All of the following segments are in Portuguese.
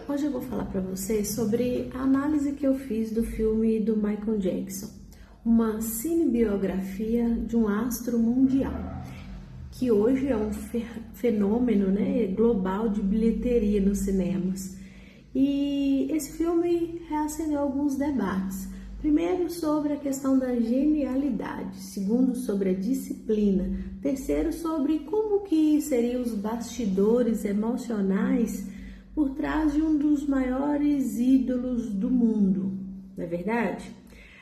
Hoje eu vou falar para vocês sobre a análise que eu fiz do filme do Michael Jackson, uma cinebiografia de um astro mundial, que hoje é um fenômeno, global de bilheteria nos cinemas. E esse filme reacendeu alguns debates. Primeiro, sobre a questão da genialidade. Segundo, sobre a disciplina. Terceiro, sobre como que seriam os bastidores emocionais por trás de um dos maiores ídolos do mundo, não é verdade?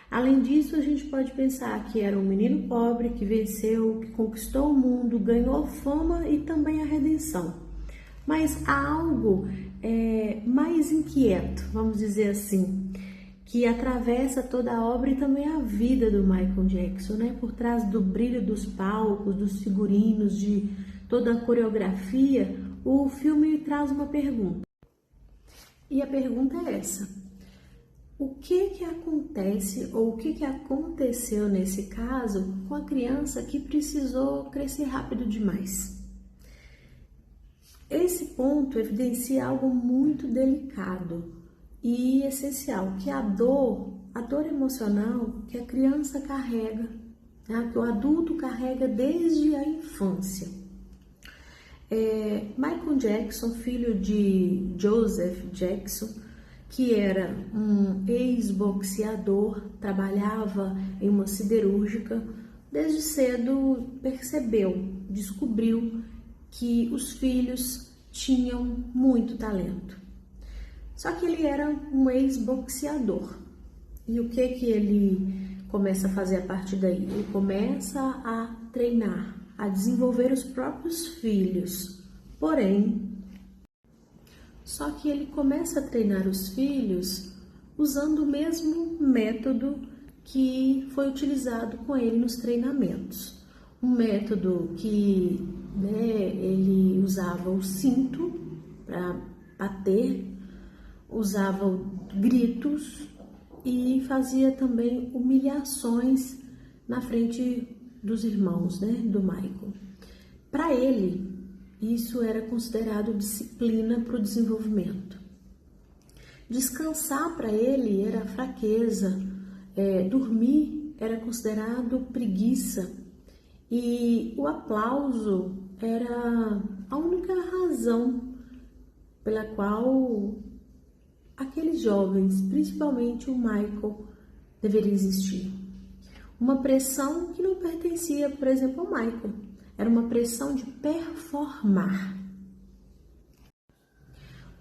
Além disso, a gente pode pensar que era um menino pobre que venceu, que conquistou o mundo, ganhou fama e também a redenção. Mas há algo mais inquieto, vamos dizer assim, que atravessa toda a obra e também a vida do Michael Jackson, Por trás do brilho dos palcos, dos figurinos, de toda a coreografia, o filme traz uma pergunta. E a pergunta é essa: o que acontece ou o que aconteceu nesse caso com a criança que precisou crescer rápido demais? Esse ponto evidencia algo muito delicado e essencial, que é a dor emocional que a criança carrega, que o adulto carrega desde a infância. Michael Jackson, filho de Joseph Jackson, que era um ex-boxeador, trabalhava em uma siderúrgica, desde cedo descobriu que os filhos tinham muito talento. Só que ele era um ex-boxeador. E o que ele começa a fazer a partir daí? Ele começa a treinar, a desenvolver os próprios filhos. Porém, só que ele começa a treinar os filhos usando o mesmo método que foi utilizado com ele nos treinamentos. Um método que ele usava o cinto para bater, usava gritos e fazia também humilhações na frente dos irmãos, do Michael. Para ele, isso era considerado disciplina para o desenvolvimento. Descansar para ele era fraqueza, dormir era considerado preguiça e o aplauso era a única razão pela qual aqueles jovens, principalmente o Michael, deveria existir. Uma pressão que não pertencia, por exemplo, ao Michael. Era uma pressão de performar.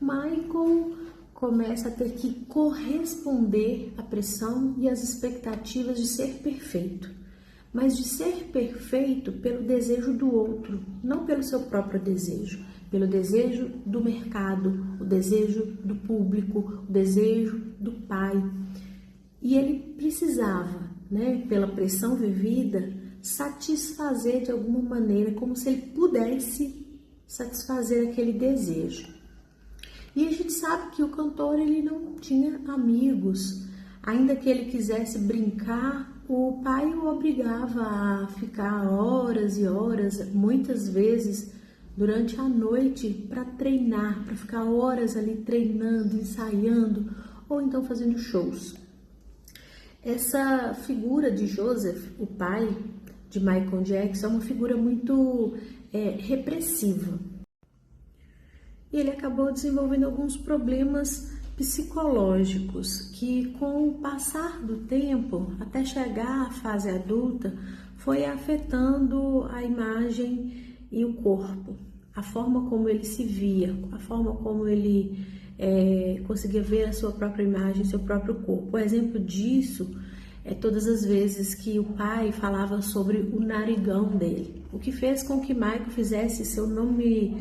Michael começa a ter que corresponder à pressão e às expectativas de ser perfeito. Mas de ser perfeito pelo desejo do outro, não pelo seu próprio desejo. Pelo desejo do mercado, o desejo do público, o desejo do pai. E ele precisava, pela pressão vivida, satisfazer de alguma maneira, como se ele pudesse satisfazer aquele desejo. E a gente sabe que o cantor ele não tinha amigos, ainda que ele quisesse brincar, o pai o obrigava a ficar horas e horas, muitas vezes durante a noite, para treinar, para ficar horas ali treinando, ensaiando, ou então fazendo shows. Essa figura de Joseph, o pai de Michael Jackson, é uma figura muito repressiva. E ele acabou desenvolvendo alguns problemas psicológicos que, com o passar do tempo, até chegar à fase adulta, foi afetando a imagem e o corpo, a forma como ele se via, a forma como ele conseguia ver a sua própria imagem, seu próprio corpo. O exemplo disso é todas as vezes que o pai falava sobre o narigão dele, o que fez com que Michael fizesse, se eu não me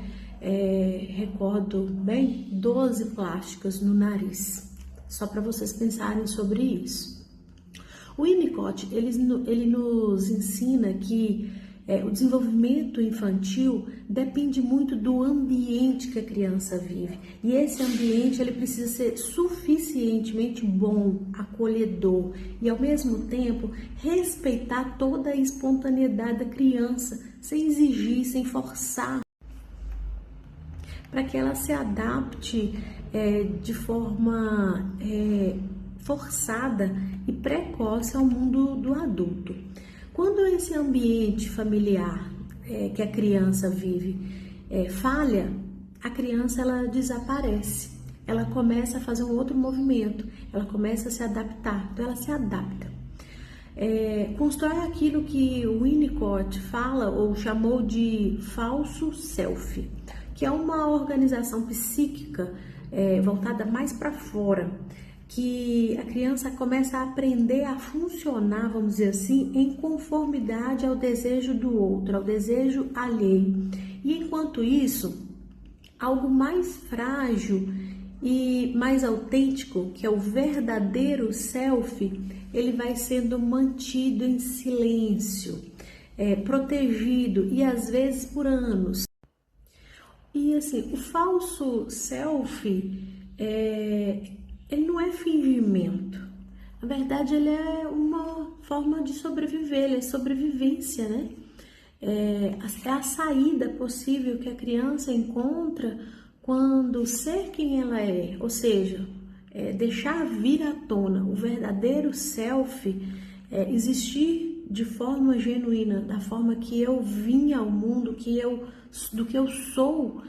recordo bem, 12 plásticas no nariz, só para vocês pensarem sobre isso. O Winnicott, ele nos ensina que o desenvolvimento infantil depende muito do ambiente que a criança vive. E esse ambiente ele precisa ser suficientemente bom, acolhedor e, ao mesmo tempo, respeitar toda a espontaneidade da criança, sem exigir, sem forçar. para que ela se adapte de forma forçada e precoce ao mundo do adulto. Quando esse ambiente familiar que a criança vive falha, a criança ela desaparece, ela começa a fazer um outro movimento, ela começa a se adaptar, então ela se adapta. Constrói aquilo que o Winnicott fala ou chamou de falso self, que é uma organização psíquica voltada mais para fora, que a criança começa a aprender a funcionar, vamos dizer assim, em conformidade ao desejo do outro, ao desejo alheio. E enquanto isso, algo mais frágil e mais autêntico, que é o verdadeiro self, ele vai sendo mantido em silêncio, protegido e às vezes por anos. E assim, o falso self, ele não é fingimento. Na verdade, ele é uma forma de sobreviver, ele é sobrevivência, né? É a saída possível que a criança encontra quando ser quem ela é, ou seja, deixar vir à tona o verdadeiro self, existir de forma genuína, da forma que eu vim ao mundo, do que eu sou,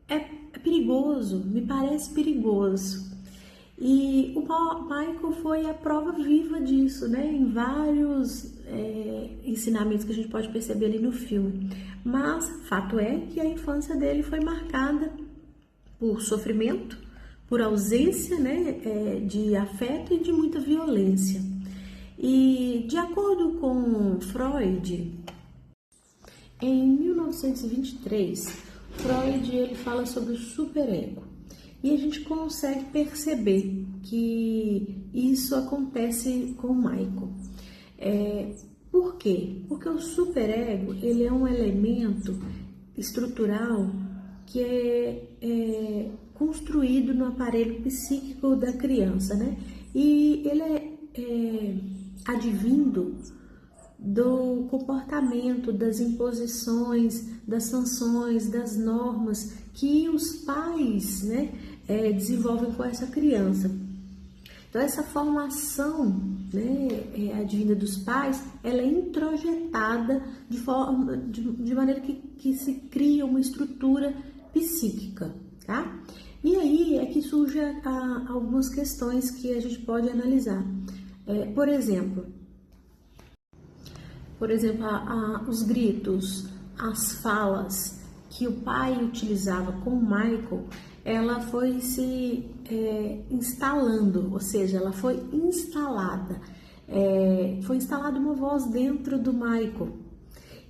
é perigoso, me parece perigoso. E o Michael foi a prova viva disso, né? Em vários ensinamentos que a gente pode perceber ali no filme. Mas fato é que a infância dele foi marcada por sofrimento, por ausência, né, de afeto e de muita violência. E de acordo com Freud, em 1923, Freud ele fala sobre o superego. E a gente consegue perceber que isso acontece com o Michael. Por quê? Porque o superego ele é um elemento estrutural que é construído no aparelho psíquico da criança, né? E ele é advindo do comportamento, das imposições, das sanções, das normas que os pais, né, desenvolvem com essa criança. Então, essa formação, né, advinda dos pais, ela é introjetada de maneira que se cria uma estrutura psíquica, tá? E aí é que surgem algumas questões que a gente pode analisar. Por exemplo, os gritos, as falas que o pai utilizava com o Michael, ela foi se instalando, ou seja, ela foi instalada. Foi instalada uma voz dentro do Michael.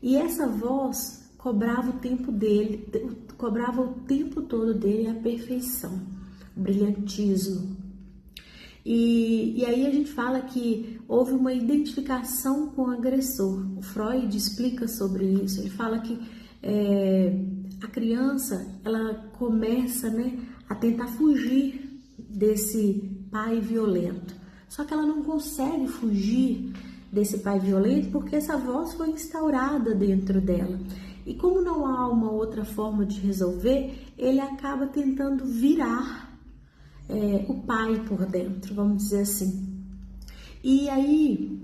E essa voz cobrava o tempo dele, cobrava o tempo todo dele a perfeição, o brilhantismo. E aí a gente fala que houve uma identificação com o agressor. O Freud explica sobre isso. Ele fala que a criança ela começa, né, a tentar fugir desse pai violento. Só que ela não consegue fugir desse pai violento porque essa voz foi instaurada dentro dela. E como não há uma outra forma de resolver, ele acaba tentando virar o pai por dentro, vamos dizer assim. E aí,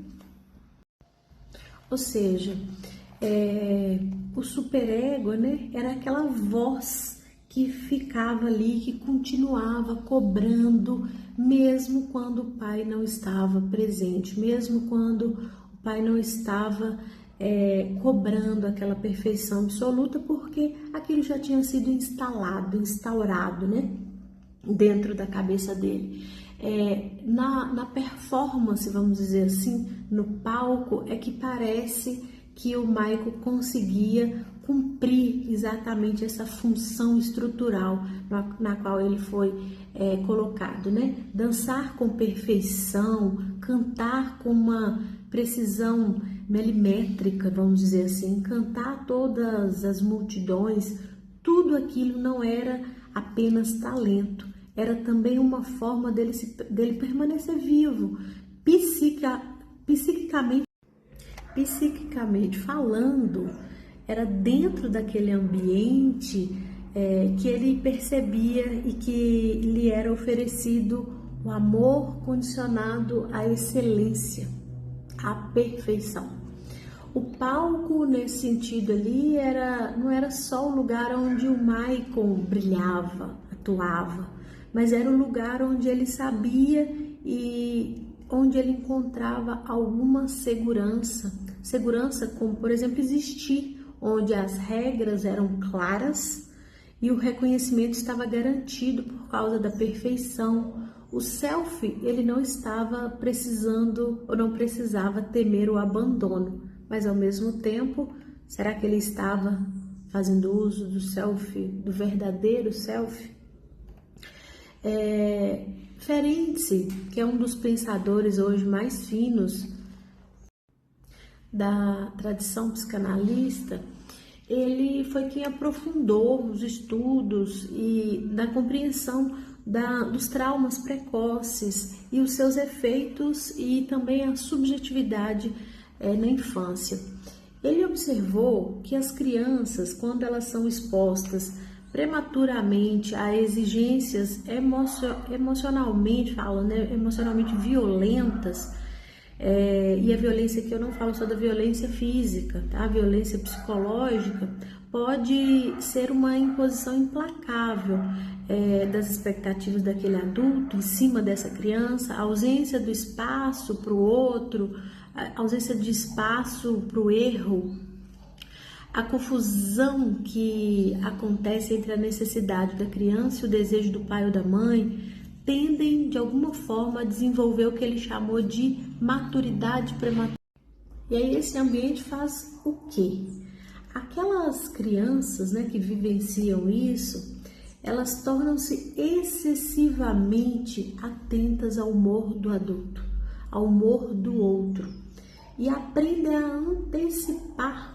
ou seja, o superego, né, era aquela voz que ficava ali, que continuava cobrando, mesmo quando o pai não estava presente, mesmo quando o pai não estava cobrando aquela perfeição absoluta, porque aquilo já tinha sido instaurado, né, dentro da cabeça dele. Na performance, vamos dizer assim, no palco, é que parece que o Michael conseguia cumprir exatamente essa função estrutural na qual ele foi colocado, né? Dançar com perfeição, cantar com uma precisão milimétrica, vamos dizer assim, cantar todas as multidões, tudo aquilo não era apenas talento, era também uma forma dele permanecer vivo, psiquicamente falando, era dentro daquele ambiente que ele percebia e que lhe era oferecido o amor condicionado à excelência, à perfeição. O palco, nesse sentido ali, não era só o lugar onde o Michael brilhava, atuava, mas era o lugar onde ele sabia e onde ele encontrava alguma segurança. Segurança como, por exemplo, existir, onde as regras eram claras e o reconhecimento estava garantido por causa da perfeição. O self, ele não estava precisando ou não precisava temer o abandono, mas ao mesmo tempo, será que ele estava fazendo uso do self, do verdadeiro self? Ferenczi, que é um dos pensadores hoje mais finos da tradição psicanalista, ele foi quem aprofundou os estudos e na compreensão dos traumas precoces e os seus efeitos e também a subjetividade na infância. Ele observou que as crianças, quando elas são expostas prematuramente a exigências emocionalmente violentas, e a violência aqui eu não falo só da violência física, tá? A violência psicológica pode ser uma imposição implacável das expectativas daquele adulto em cima dessa criança, a ausência do espaço para o outro, a ausência de espaço para o erro, a confusão que acontece entre a necessidade da criança e o desejo do pai ou da mãe tendem de alguma forma a desenvolver o que ele chamou de maturidade prematura. E aí esse ambiente faz o quê? Aquelas crianças, que vivenciam isso, elas tornam-se excessivamente atentas ao humor do adulto, ao humor do outro, e aprendem a antecipar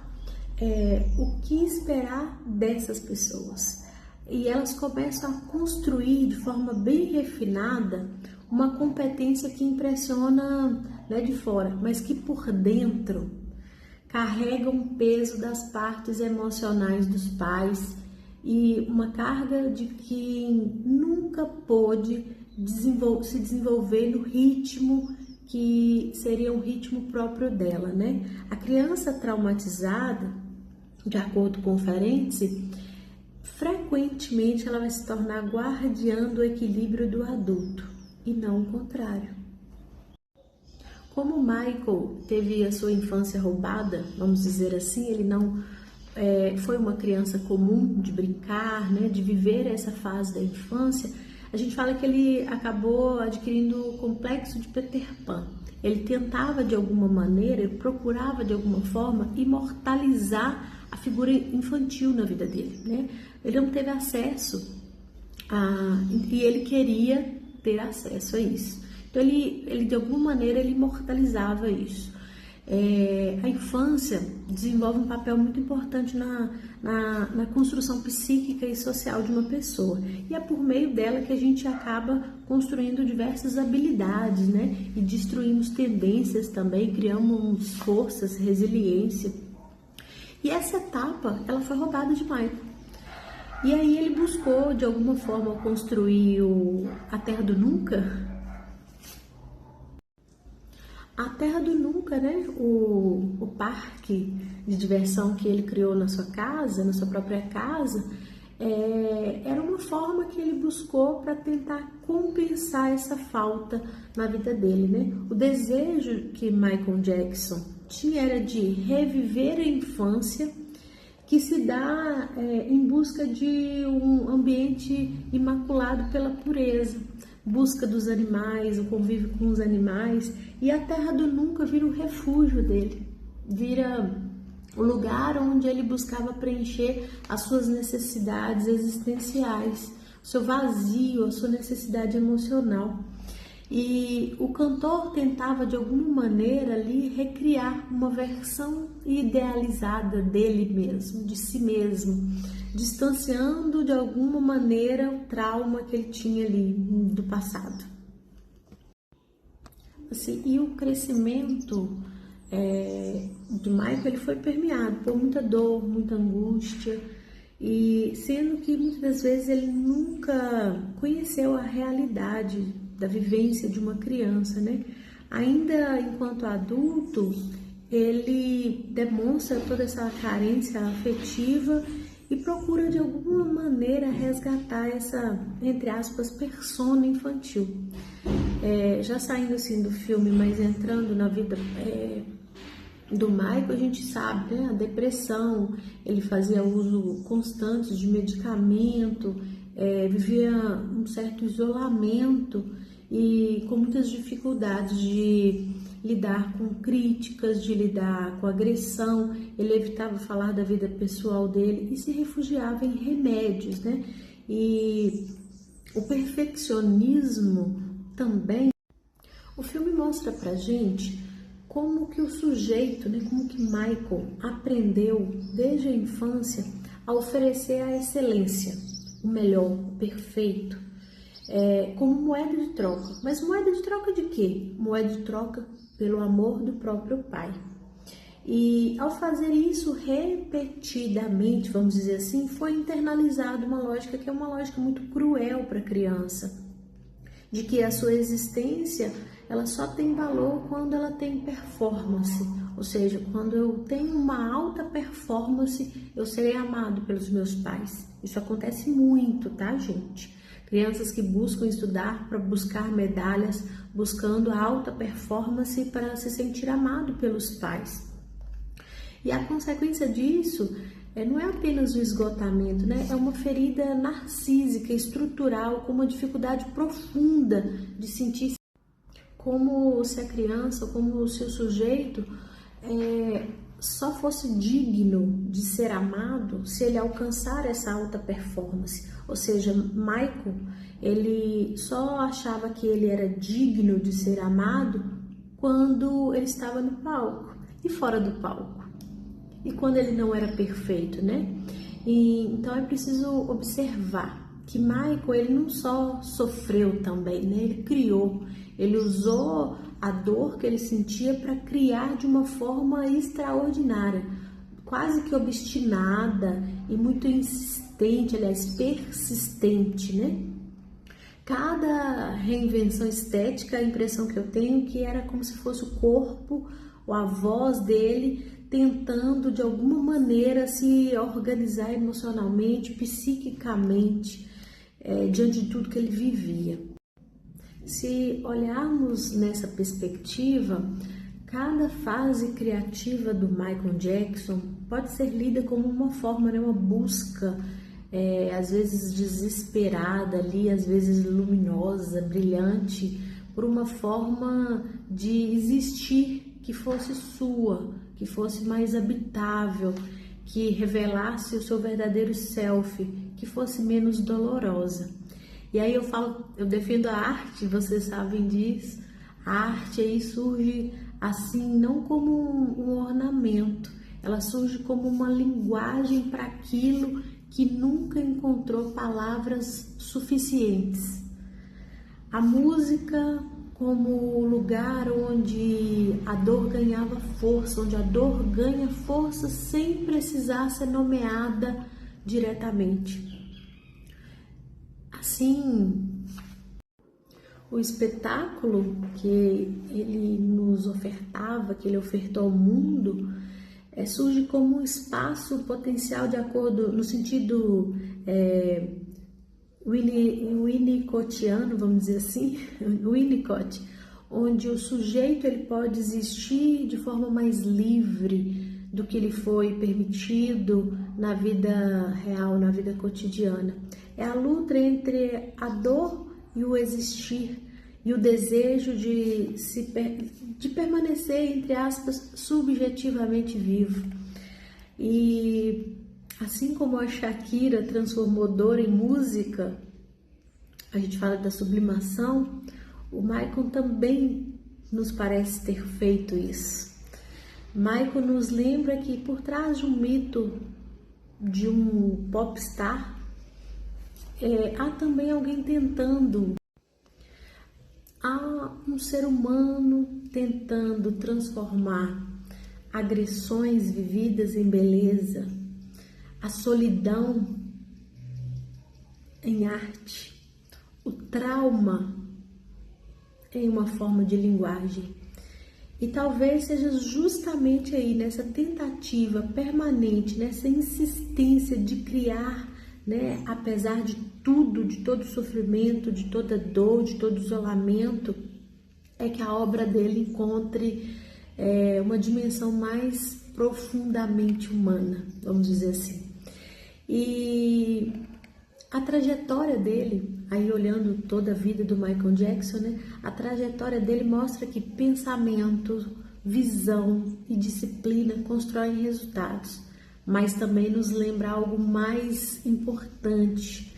o que esperar dessas pessoas. E elas começam a construir de forma bem refinada uma competência que impressiona de fora, mas que por dentro carrega um peso das partes emocionais dos pais e uma carga de quem nunca pôde se desenvolver no ritmo que seria um ritmo próprio dela, A criança traumatizada, de acordo com Ferenczi, frequentemente ela vai se tornar guardiã do equilíbrio do adulto e não o contrário. Como Michael teve a sua infância roubada, vamos dizer assim, ele não foi uma criança comum de brincar, de viver essa fase da infância, a gente fala que ele acabou adquirindo o complexo de Peter Pan. Ele tentava de alguma maneira, ele procurava de alguma forma imortalizar a figura infantil na vida dele, Ele não teve acesso e ele queria ter acesso a isso. Então ele de alguma maneira ele imortalizava isso. A infância desenvolve um papel muito importante na construção psíquica e social de uma pessoa. E é por meio dela que a gente acaba construindo diversas habilidades, E destruímos tendências também, criamos forças, resiliência. E essa etapa, ela foi roubada de Michael. E aí ele buscou, de alguma forma, construir a Terra do Nunca. A Terra do Nunca, o parque de diversão que ele criou na sua casa, na sua própria casa, era uma forma que ele buscou para tentar compensar essa falta na vida dele, O desejo que Michael Jackson tinha era de reviver a infância, que se dá em busca de um ambiente imaculado pela pureza, busca dos animais, o convívio com os animais, e a Terra do Nunca vira o refúgio dele, vira o lugar onde ele buscava preencher as suas necessidades existenciais, o seu vazio, a sua necessidade emocional. E o cantor tentava de alguma maneira ali recriar uma versão idealizada dele mesmo, de si mesmo, distanciando de alguma maneira o trauma que ele tinha ali do passado. Assim, e o crescimento de Michael, ele foi permeado por muita dor, muita angústia, e sendo que muitas das vezes ele nunca conheceu a realidade da vivência de uma criança, né? Ainda enquanto adulto, ele demonstra toda essa carência afetiva e procura de alguma maneira resgatar essa, entre aspas, persona infantil. Já saindo assim do filme, mas entrando na vida do Michael, a gente sabe, né? A depressão, ele fazia uso constante de medicamento, vivia um certo isolamento e com muitas dificuldades de lidar com críticas, de lidar com agressão. Ele evitava falar da vida pessoal dele e se refugiava em remédios, né? E o perfeccionismo também. O filme mostra pra gente como que o sujeito, né, como que Michael aprendeu desde a infância a oferecer a excelência, o melhor, o perfeito, como moeda de troca. Mas moeda de troca de quê? Moeda de troca pelo amor do próprio pai. E ao fazer isso repetidamente, vamos dizer assim, foi internalizada uma lógica que é uma lógica muito cruel para a criança, de que a sua existência ela só tem valor quando ela tem performance, ou seja, quando eu tenho uma alta performance, eu serei amado pelos meus pais. Isso acontece muito, tá, gente? Crianças que buscam estudar para buscar medalhas, buscando a alta performance para se sentir amado pelos pais. E a consequência disso não é apenas o esgotamento, né? É uma ferida narcísica, estrutural, com uma dificuldade profunda de sentir como se a criança, como se o sujeito só fosse digno de ser amado se ele alcançar essa alta performance. Ou seja, Michael, ele só achava que ele era digno de ser amado quando ele estava no palco e fora do palco. E quando ele não era perfeito, né? Então é preciso observar que Michael, ele não só sofreu também, né? Ele criou, ele usou a dor que ele sentia para criar de uma forma extraordinária, quase que obstinada e muito insistente, aliás, persistente, né? Cada reinvenção estética, a impressão que eu tenho que era como se fosse o corpo ou a voz dele tentando de alguma maneira se organizar emocionalmente, psiquicamente, diante de tudo que ele vivia. Se olharmos nessa perspectiva, cada fase criativa do Michael Jackson pode ser lida como uma forma, né, uma busca, às vezes desesperada ali, às vezes luminosa, brilhante, por uma forma de existir que fosse sua, que fosse mais habitável, que revelasse o seu verdadeiro self, que fosse menos dolorosa. E aí eu defendo a arte, vocês sabem disso. A arte aí surge assim, não como um ornamento, ela surge como uma linguagem para aquilo que nunca encontrou palavras suficientes. A música como lugar onde a dor ganhava força, onde a dor ganha força sem precisar ser nomeada diretamente. Assim, o espetáculo que ele nos ofertava, que ele ofertou ao mundo, surge como um espaço potencial de acordo, no sentido winnicottiano, vamos dizer assim, Winnicott, onde o sujeito ele pode existir de forma mais livre do que lhe foi permitido na vida real, na vida cotidiana. É a luta entre a dor e o existir, e o desejo de permanecer, entre aspas, subjetivamente vivo. E assim como a Shakira transformou dor em música, a gente fala da sublimação, o Michael também nos parece ter feito isso. Michael nos lembra que por trás de um mito de um popstar, há também alguém tentando, há um ser humano tentando transformar agressões vividas em beleza, a solidão em arte, o trauma em uma forma de linguagem. E talvez seja justamente aí nessa tentativa permanente, nessa insistência de criar, né, apesar de tudo, de todo sofrimento, de toda dor, de todo isolamento, é que a obra dele encontre uma dimensão mais profundamente humana, vamos dizer assim. E a trajetória dele, aí olhando toda a vida do Michael Jackson, né, a trajetória dele mostra que pensamento, visão e disciplina constroem resultados, mas também nos lembra algo mais importante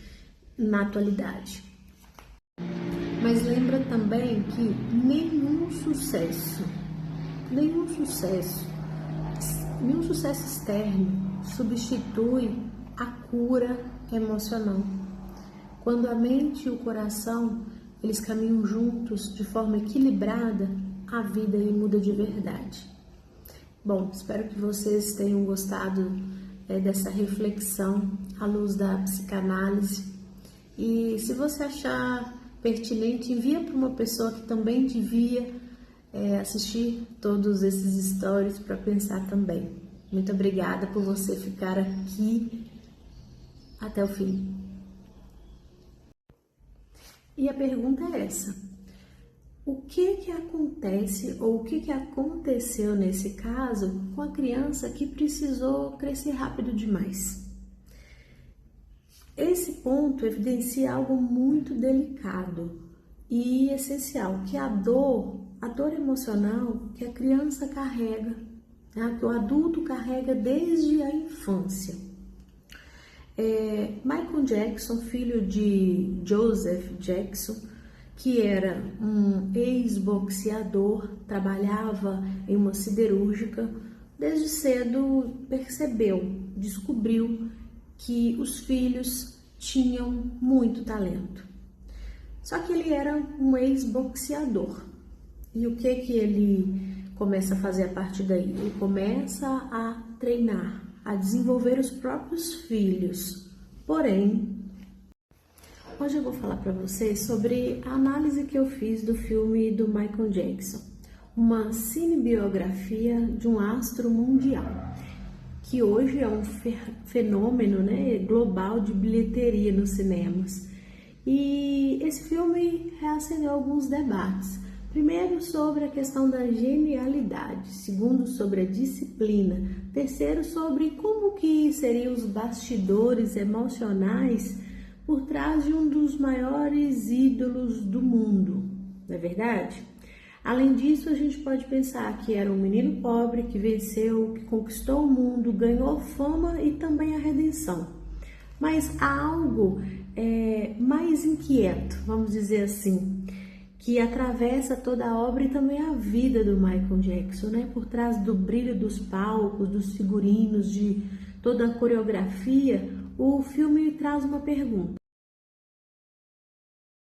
na atualidade. Mas lembra também que nenhum sucesso externo substitui a cura emocional. Quando a mente e o coração, eles caminham juntos de forma equilibrada, a vida aí muda de verdade. Bom, espero que vocês tenham gostado dessa reflexão à luz da psicanálise. E se você achar pertinente, envia para uma pessoa que também devia assistir todos esses stories para pensar também. Muito obrigada por você ficar aqui até o fim. E a pergunta é essa: o que acontece ou o que aconteceu nesse caso com a criança que precisou crescer rápido demais? Esse ponto evidencia algo muito delicado e essencial, que é a dor emocional que a criança carrega, né, que o adulto carrega desde a infância. Michael Jackson, filho de Joseph Jackson, que era um ex-boxeador, trabalhava em uma siderúrgica, desde cedo descobriu que os filhos tinham muito talento. Só que ele era um ex-boxeador. E o que ele começa a fazer a partir daí? Ele começa a treinar, a desenvolver os próprios filhos. Porém, hoje eu vou falar para vocês sobre a análise que eu fiz do filme do Michael Jackson, uma cinebiografia de um astro mundial, que hoje é um fenômeno, né, global de bilheteria nos cinemas. E esse filme reacendeu alguns debates. Primeiro, sobre a questão da genialidade. Segundo, sobre a disciplina. Terceiro, sobre como que seriam os bastidores emocionais por trás de um dos maiores ídolos do mundo, não é verdade? Além disso, a gente pode pensar que era um menino pobre que venceu, que conquistou o mundo, ganhou fama e também a redenção. Mas há algo mais inquieto, vamos dizer assim, que atravessa toda a obra e também a vida do Michael Jackson, né? Por trás do brilho dos palcos, dos figurinos, de toda a coreografia, o filme traz uma pergunta: